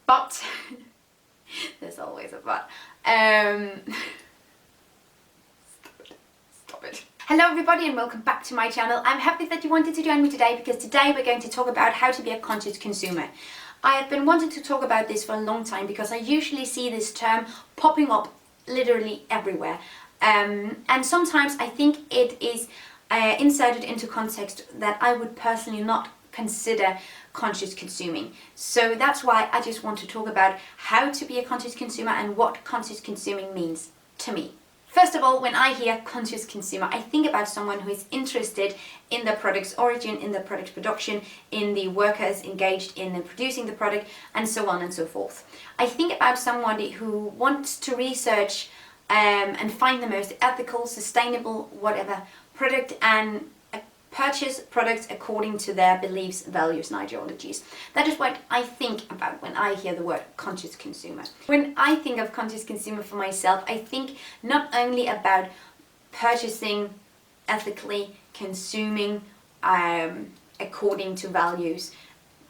But there's always a but. Stop it. Hello everybody and welcome back to my channel. I'm happy that you wanted to join me today because today we're going to talk about how to be a conscious consumer. I have been wanting to talk about this for a long time because I usually see this term popping up literally everywhere. And sometimes I think it is inserted into context that I would personally not consider conscious consuming. So that's why I just want to talk about how to be a conscious consumer and what conscious consuming means to me. First of all, when I hear conscious consumer, I think about someone who is interested in the product's origin, in the product production, in the workers engaged in producing the product, and so on and so forth. I think about somebody who wants to research and find the most ethical, sustainable, whatever product and purchase products according to their beliefs, values and ideologies. That is what I think about when I hear the word conscious consumer. When I think of conscious consumer for myself, I think not only about purchasing ethically, consuming according to values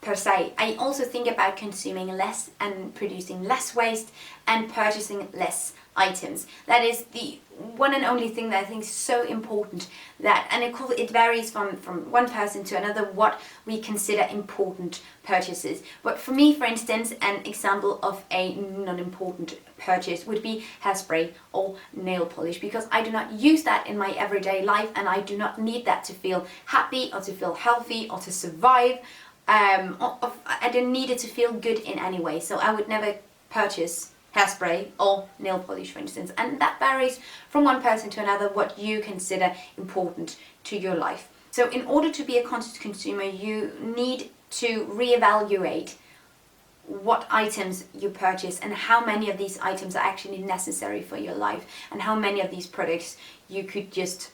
per se. I also think about consuming less and producing less waste and purchasing less items. That is the one and only thing that I think is so important, that, and it varies from one person to another what we consider important purchases. But for me, for instance, an example of a non-important purchase would be hairspray or nail polish, because I do not use that in my everyday life and I do not need that to feel happy or to feel healthy or to survive. I don't need it to feel good in any way, so I would never purchase hairspray or nail polish, for instance. And that varies from one person to another what you consider important to your life. So in order to be a conscious consumer, you need to reevaluate what items you purchase and how many of these items are actually necessary for your life and how many of these products you could just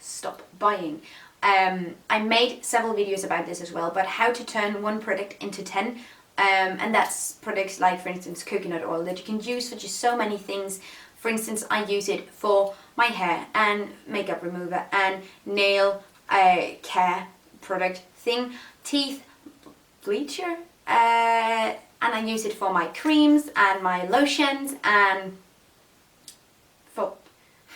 stop buying. I made several videos about this as well, but how to turn one product into 10. And that's products like, for instance, coconut oil that you can use for just so many things. For instance, I use it for my hair and makeup remover and nail care product thing, teeth bleacher, and I use it for my creams and my lotions and for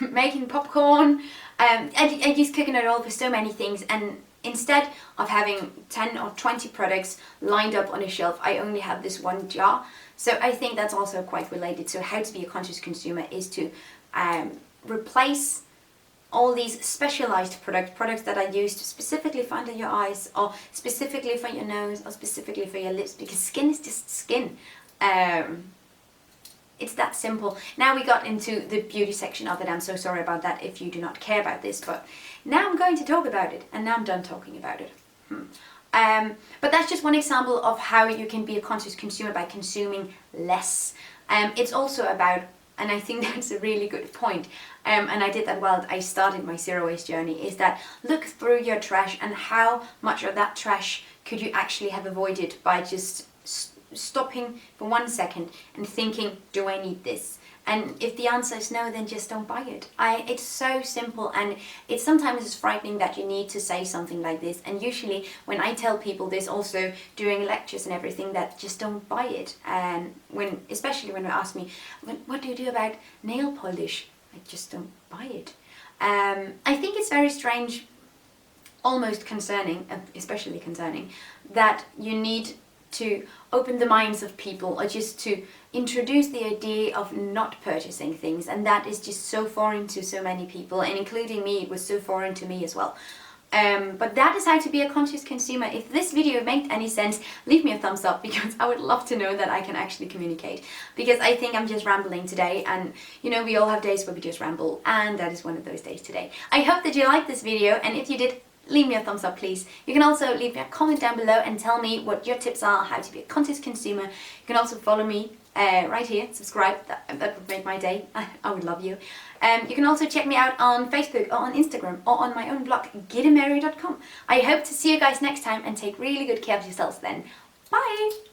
making popcorn. I use coconut oil for so many things, and instead of having 10 or 20 products lined up on a shelf, I only have this one jar. So I think that's also quite related to how to be a conscious consumer, is to replace all these specialized products that are used specifically for under your eyes or specifically for your nose or specifically for your lips, because skin is just skin. It's that simple. Now we got into the beauty section of it. I'm so sorry about that if you do not care about this, but now I'm going to talk about it, and now I'm done talking about it. But that's just one example of how you can be a conscious consumer by consuming less. It's also about, and I think that's a really good point, and I did that while I started my zero waste journey, is that look through your trash and how much of that trash could you actually have avoided by just stopping for 1 second and thinking, do I need this? And if the answer is no, then just don't buy it. It's so simple, and it's sometimes frightening that you need to say something like this. And usually when I tell people this also during lectures and everything, that just don't buy it. And especially when they ask me, what do you do about nail polish? I just don't buy it. I think it's very strange, almost concerning, especially concerning, that you need to open the minds of people or just to introduce the idea of not purchasing things, and that is just so foreign to so many people, and including me, it was so foreign to me as well. But that is how to be a conscious consumer. If this video made any sense, leave me a thumbs up, because I would love to know that I can actually communicate, because I think I'm just rambling today, and you know, we all have days where we just ramble, and that is one of those days today. I hope that you liked this video, and if you did, leave me a thumbs up, please. You can also leave me a comment down below and tell me what your tips are, how to be a conscious consumer. You can also follow me right here, subscribe, that would make my day. I would love you. You can also check me out on Facebook or on Instagram or on my own blog, gitemary.com. I hope to see you guys next time, and take really good care of yourselves then. Bye!